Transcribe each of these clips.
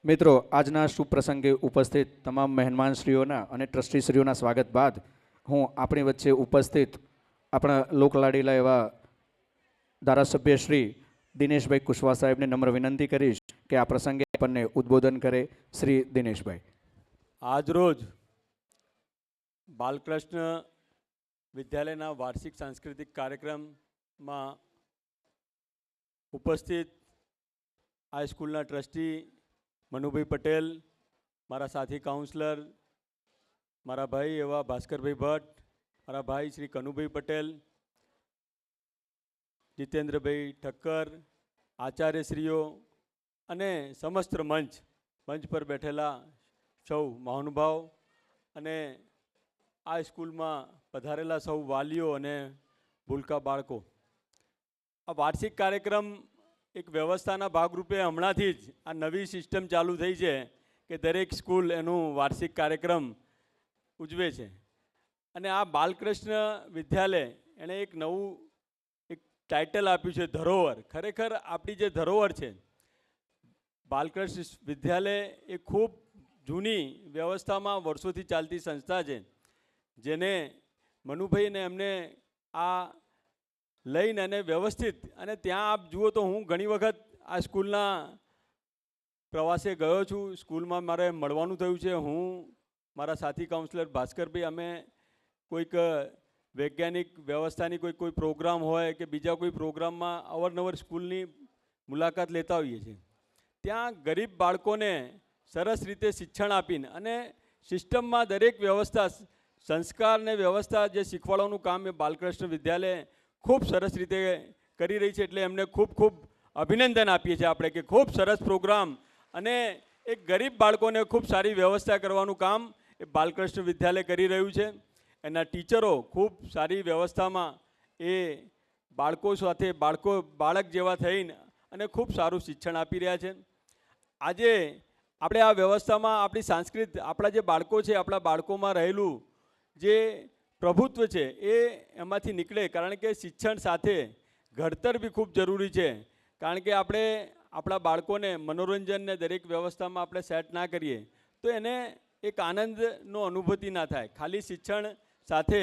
મિત્રો, આજના શુભ પ્રસંગે ઉપસ્થિત તમામ મહેમાનશ્રીઓના અને ટ્રસ્ટીશ્રીઓના સ્વાગત બાદ હું આપણી વચ્ચે ઉપસ્થિત આપણા લોકલાડીલા એવા ધારાસભ્ય શ્રી દિનેશભાઈ કુશવાહ સાહેબને નમ્ર વિનંતી કરીશ કે આ પ્રસંગે આપણને ઉદ્બોધન કરે. શ્રી દિનેશભાઈ. આજરોજ બાલકૃષ્ણ વિદ્યાલયના વાર્ષિક સાંસ્કૃતિક કાર્યક્રમમાં ઉપસ્થિત હાઈસ્કૂલના ટ્રસ્ટી મનુભાઈ પટેલ, મારા સાથી કાઉન્સલર, મારા ભાઈ એવા ભાસ્કરભાઈ ભટ્ટ, મારા ભાઈ શ્રી કનુભાઈ પટેલ, જીતેન્દ્રભાઈ ઠક્કર, આચાર્યશ્રીઓ અને સમસ્ત મંચ પર બેઠેલા સૌ મહાનુભાવ અને આ સ્કૂલમાં પધારેલા સૌ વાલીઓ અને ભૂલકા બાળકો, આ વાર્ષિક કાર્યક્રમ એક વ્યવસ્થાના ભાગરૂપે હમણાંથી જ આ નવી સિસ્ટમ ચાલુ થઈ છે કે દરેક સ્કૂલ એનું વાર્ષિક કાર્યક્રમ ઉજવે છે. અને આ બાલકૃષ્ણ વિદ્યાલય એણે એક નવું એક ટાઇટલ આપ્યું છે, ધરોહર. ખરેખર આપણી જે ધરોહર છે, બાલકૃષ્ણ વિદ્યાલય એ ખૂબ જૂની વ્યવસ્થામાં વર્ષોથી ચાલતી સંસ્થા છે, જેને મનુભાઈને એમને આ લઈને અને વ્યવસ્થિત, અને ત્યાં આપ જુઓ તો હું ઘણી વખત આ સ્કૂલના પ્રવાસે ગયો છું. સ્કૂલમાં મારે મળવાનું થયું છે. હું મારા સાથી કાઉન્સલર ભાસ્કરભાઈ, અમે કોઈક વૈજ્ઞાનિક વ્યવસ્થાની કોઈ પ્રોગ્રામ હોય કે બીજા કોઈ પ્રોગ્રામમાં અવારનવાર સ્કૂલની મુલાકાત લેતા હોઈએ છીએ. ત્યાં ગરીબ બાળકોને સરસ રીતે શિક્ષણ આપીને અને સિસ્ટમમાં દરેક વ્યવસ્થા, સંસ્કાર ને વ્યવસ્થા જે શીખવાડવાનું કામ એ બાલકૃષ્ણ વિદ્યાલય ખૂબ સરસ રીતે કરી રહી છે. એટલે એમને ખૂબ ખૂબ અભિનંદન આપીએ છીએ આપણે કે ખૂબ સરસ પ્રોગ્રામ અને એક ગરીબ બાળકોને ખૂબ સારી વ્યવસ્થા કરવાનું કામ એ બાલકૃષ્ણ વિદ્યાલય કરી રહ્યું છે. એના ટીચરો ખૂબ સારી વ્યવસ્થામાં એ બાળકો સાથે બાળક જેવા થઈને અને ખૂબ સારું શિક્ષણ આપી રહ્યા છે. આજે આપણે આ વ્યવસ્થામાં આપણી સંસ્કૃત, આપણા જે બાળકો છે, આપણા બાળકોમાં રહેલું જે પ્રભુત્વ છે એ એમાંથી નીકળે. કારણ કે શિક્ષણ સાથે ઘડતર બી ખૂબ જરૂરી છે. કારણ કે આપણે આપણા બાળકોને મનોરંજનને દરેક વ્યવસ્થામાં આપણે સેટ ના કરીએ તો એને એક આનંદનો અનુભૂતિ ના થાય. ખાલી શિક્ષણ સાથે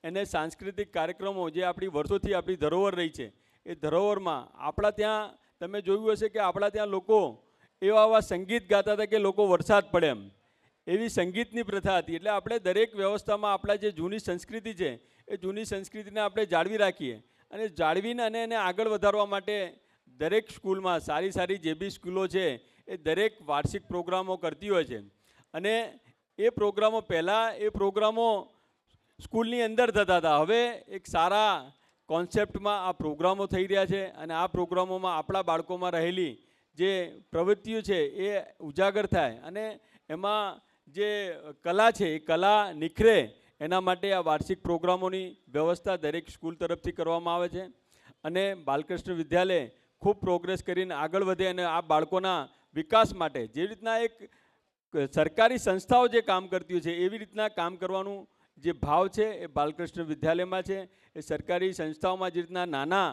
એને સાંસ્કૃતિક કાર્યક્રમો જે આપણી વર્ષોથી આપણી ધરોહર રહી છે, એ ધરોહરમાં આપણા ત્યાં તમે જોયું હશે કે આપણા ત્યાં લોકો એવા સંગીત ગાતા હતા કે લોકો વરસાદ પડે એવી સંગીતની પ્રથા હતી. એટલે આપણે દરેક વ્યવસ્થામાં આપણા જે જૂની સંસ્કૃતિ છે એ જૂની સંસ્કૃતિને આપણે જાળવી રાખીએ અને જાળવીને અને એને આગળ વધારવા માટે દરેક સ્કૂલમાં સારી જે બી સ્કૂલો છે એ દરેક વાર્ષિક પ્રોગ્રામો કરતી હોય છે. અને એ પ્રોગ્રામો પહેલાં એ પ્રોગ્રામો સ્કૂલની અંદર થતા હતા. હવે એક સારા કોન્સેપ્ટમાં આ પ્રોગ્રામો થઈ રહ્યા છે અને આ પ્રોગ્રામોમાં આપણા બાળકોમાં રહેલી જે પ્રવૃત્તિઓ છે એ ઉજાગર થાય અને એમાં જે કલા છે એ કલા નિખરે. એના માટે આ વાર્ષિક પ્રોગ્રામોની વ્યવસ્થા દરેક સ્કૂલ તરફથી કરવામાં આવે છે. અને બાલકૃષ્ણ વિદ્યાલય ખૂબ પ્રોગ્રેસ કરીને આગળ વધે અને આ બાળકોના વિકાસ માટે જે રીતના એક સરકારી સંસ્થાઓ જે કામ કરતી હોય છે એવી રીતના કામ કરવાનું જે ભાવ છે એ બાલકૃષ્ણ વિદ્યાલયમાં છે. એ સરકારી સંસ્થાઓમાં જે રીતના નાના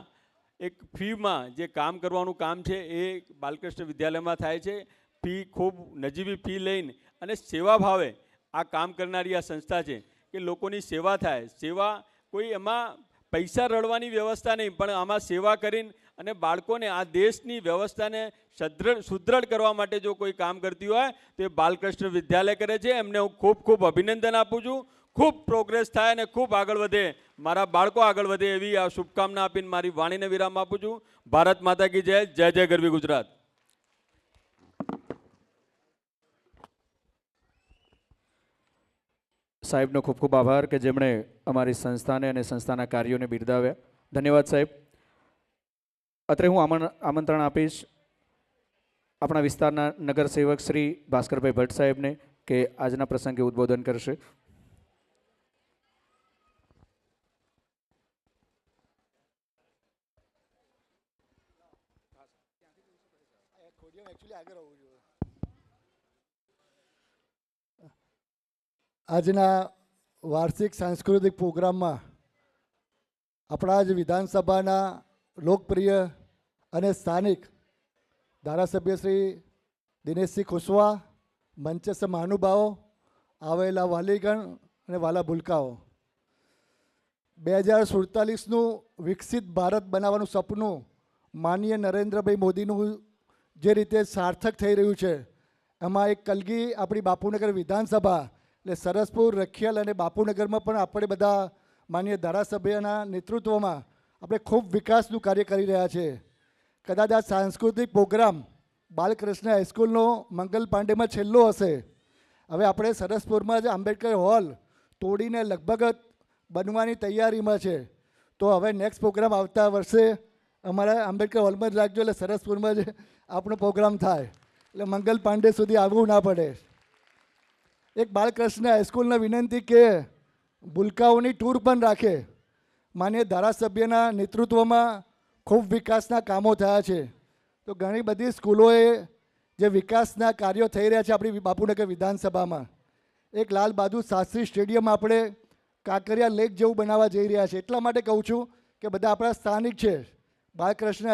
એક ફીમાં જે કામ કરવાનું કામ છે એ બાલકૃષ્ણ વિદ્યાલયમાં થાય છે. ફી ખૂબ નજીવી ફી લઈને અને સેવા ભાવે આ કામ કરનારી આ સંસ્થા છે કે લોકોની સેવા થાય. સેવા કોઈ એમાં પૈસા રળવાની વ્યવસ્થા નહીં, પણ આમાં સેવા કરીને અને બાળકોને આ દેશની વ્યવસ્થાને સુદૃઢ કરવા માટે જો કોઈ કામ કરતી હોય તો એ બાલકૃષ્ણ વિદ્યાલય કરે છે. એમને હું ખૂબ ખૂબ અભિનંદન આપું છું. ખૂબ પ્રોગ્રેસ થાય અને ખૂબ આગળ વધે, મારા બાળકો આગળ વધે એવી આ શુભકામના આપીને મારી વાણીને વિરામ આપું છું. ભારત માતા કી જય. જય જય ગરવી ગુજરાત. સાહેબનો ખૂબ ખૂબ આભાર કે જેમણે અમારી સંસ્થાને અને સંસ્થાના કાર્યોને બિરદાવ્યા. ધન્યવાદ સાહેબ. અત્રે હું આમંત્રણ આપીશ આપણા વિસ્તારના નગરસેવક શ્રી ભાસ્કરભાઈ ભટ્ટ સાહેબને કે આજના પ્રસંગે ઉદ્બોધન કરશે. આજના વાર્ષિક સાંસ્કૃતિક પ્રોગ્રામમાં આપણા જ વિધાનસભાના લોકપ્રિય અને સ્થાનિક ધારાસભ્ય શ્રી દિનેશસિંહ ખુશવા, મંચસ્થ મહાનુભાવો, આવેલા વાલીગણ અને વાલા ભૂલકાઓ, 2047નું વિકસિત ભારત બનાવવાનું સપનું માનનીય નરેન્દ્રભાઈ મોદીનું જે રીતે સાર્થક થઈ રહ્યું છે, એમાં એક કલગી આપણી બાપુનગર વિધાનસભા એટલે સરસપુર, રખિયાલ અને બાપુનગરમાં પણ આપણે બધા માનનીય ધારાસભ્યના નેતૃત્વમાં આપણે ખૂબ વિકાસનું કાર્ય કરી રહ્યા છે. કદાચ આ સાંસ્કૃતિક પ્રોગ્રામ બાલકૃષ્ણ હાઈસ્કૂલનો મંગલ પાંડેમાં છેલ્લો હશે. હવે આપણે સરસપુરમાં જ આંબેડકર હોલ તોડીને લગભગ બનવાની તૈયારીમાં છે. તો હવે નેક્સ્ટ પ્રોગ્રામ આવતા વર્ષે અમારા આંબેડકર હોલમાં જ રાખજો, એટલે સરસપુરમાં જ આપણો પ્રોગ્રામ થાય, એટલે મંગલ પાંડે સુધી આવવું ના પડે. એક બાલકૃષ્ણ હાઈસ્કૂલને વિનંતી કે ભૂલકાઓની ટૂર પણ રાખે. માન્ય ધારાસભ્યના નેતૃત્વમાં ખૂબ વિકાસના કામો થયા છે. તો ઘણી બધી સ્કૂલોએ જે વિકાસના કાર્યો થઈ રહ્યા છે આપણી બાપુનગર વિધાનસભામાં, એક લાલ બહાદુર શાસ્ત્રી સ્ટેડિયમ આપણે કાંકરિયા લેક જેવું બનાવવા જઈ રહ્યા છે. એટલા માટે કહું છું કે બધા આપણા સ્થાનિક છે. બાલકૃષ્ણ